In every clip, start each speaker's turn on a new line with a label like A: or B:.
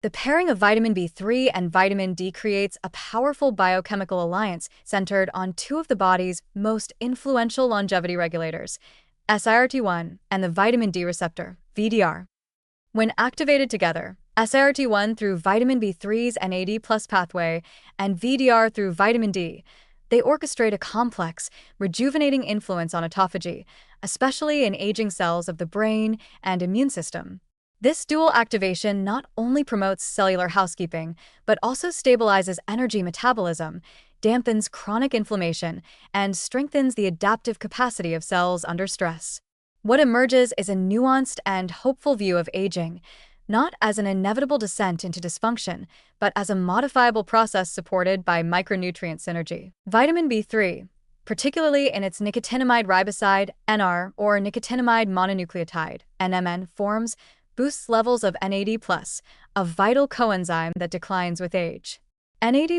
A: The pairing of vitamin B3 and vitamin D creates a powerful biochemical alliance centered on two of the body's most influential longevity regulators, SIRT1 and the vitamin D receptor, VDR. When activated together, SIRT1 through vitamin B3's NAD+ pathway and VDR through vitamin D, they orchestrate a complex, rejuvenating influence on autophagy, especially in aging cells of the brain and immune system. This dual activation not only promotes cellular housekeeping, but also stabilizes energy metabolism, dampens chronic inflammation, and strengthens the adaptive capacity of cells under stress. What emerges is a nuanced and hopeful view of aging, not as an inevitable descent into dysfunction, but as a modifiable process supported by micronutrient synergy. Vitamin B3, particularly in its nicotinamide riboside, NR, or nicotinamide mononucleotide, NMN, forms, boosts levels of NAD+, a vital coenzyme that declines with age. NAD+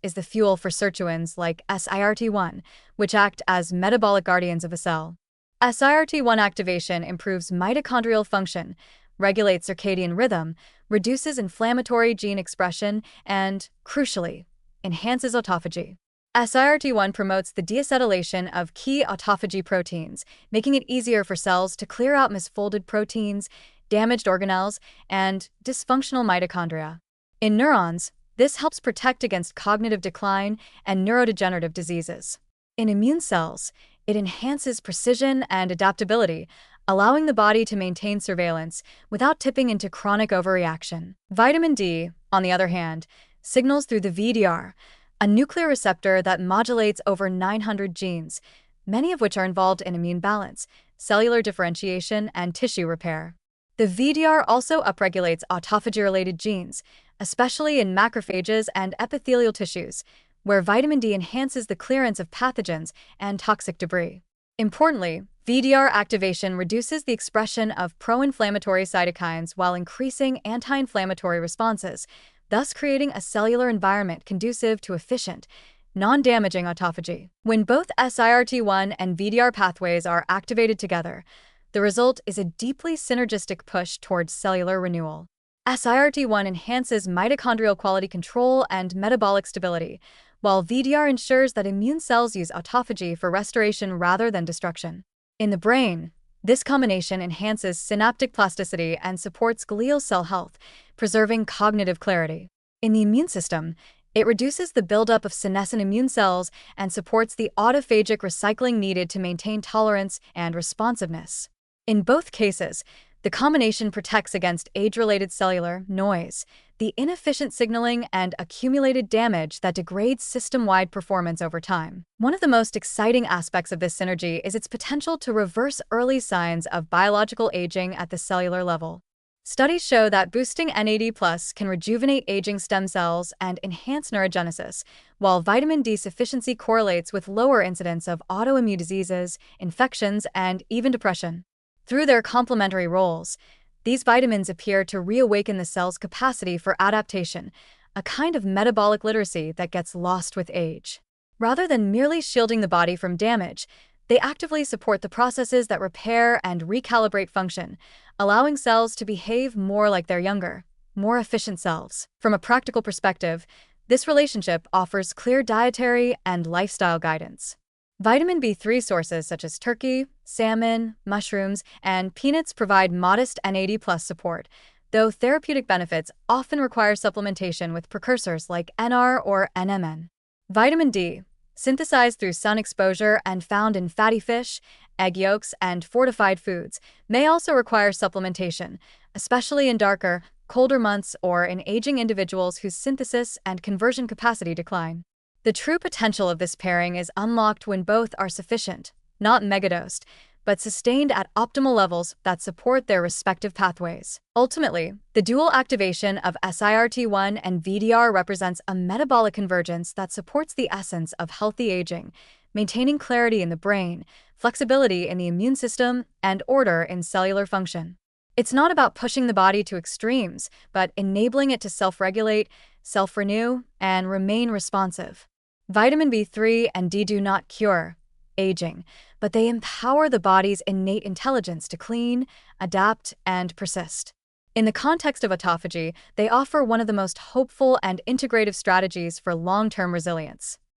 A: is the fuel for sirtuins like SIRT1, which act as metabolic guardians of a cell. SIRT1 activation improves mitochondrial function, regulates circadian rhythm, reduces inflammatory gene expression, and, crucially, enhances autophagy. SIRT1 promotes the deacetylation of key autophagy proteins, making it easier for cells to clear out misfolded proteins, damaged organelles, and dysfunctional mitochondria. In neurons, this helps protect against cognitive decline and neurodegenerative diseases. In immune cells, it enhances precision and adaptability, allowing the body to maintain surveillance without tipping into chronic overreaction. Vitamin D, on the other hand, signals through the VDR, a nuclear receptor that modulates over 900 genes, many of which are involved in immune balance, cellular differentiation, and tissue repair. The VDR also upregulates autophagy-related genes, especially in macrophages and epithelial tissues, where vitamin D enhances the clearance of pathogens and toxic debris. Importantly, VDR activation reduces the expression of pro-inflammatory cytokines while increasing anti-inflammatory responses, thus creating a cellular environment conducive to efficient, non-damaging autophagy. When both SIRT1 and VDR pathways are activated together, the result is a deeply synergistic push towards cellular renewal. SIRT1 enhances mitochondrial quality control and metabolic stability, while VDR ensures that immune cells use autophagy for restoration rather than destruction. In the brain, this combination enhances synaptic plasticity and supports glial cell health, preserving cognitive clarity. In the immune system, it reduces the buildup of senescent immune cells and supports the autophagic recycling needed to maintain tolerance and responsiveness. In both cases, the combination protects against age-related cellular noise, the inefficient signaling, and accumulated damage that degrades system-wide performance over time. One of the most exciting aspects of this synergy is its potential to reverse early signs of biological aging at the cellular level. Studies show that boosting NAD+ can rejuvenate aging stem cells and enhance neurogenesis, while vitamin D sufficiency correlates with lower incidence of autoimmune diseases, infections, and even depression. Through their complementary roles, these vitamins appear to reawaken the cell's capacity for adaptation, a kind of metabolic literacy that gets lost with age. Rather than merely shielding the body from damage, they actively support the processes that repair and recalibrate function, allowing cells to behave more like their younger, more efficient selves. From a practical perspective, this relationship offers clear dietary and lifestyle guidance. Vitamin B3 sources such as turkey, salmon, mushrooms, and peanuts provide modest NAD+ support, though therapeutic benefits often require supplementation with precursors like NR or NMN. Vitamin D, synthesized through sun exposure and found in fatty fish, egg yolks, and fortified foods, may also require supplementation, especially in darker, colder months or in aging individuals whose synthesis and conversion capacity decline. The true potential of this pairing is unlocked when both are sufficient, not megadosed, but sustained at optimal levels that support their respective pathways. Ultimately, the dual activation of SIRT1 and VDR represents a metabolic convergence that supports the essence of healthy aging, maintaining clarity in the brain, flexibility in the immune system, and order in cellular function. It's not about pushing the body to extremes, but enabling it to self-regulate, self-renew, and remain responsive. Vitamin B3 and D do not cure aging, but they empower the body's innate intelligence to clean, adapt, and persist. In the context of autophagy, they offer one of the most hopeful and integrative strategies for long-term resilience.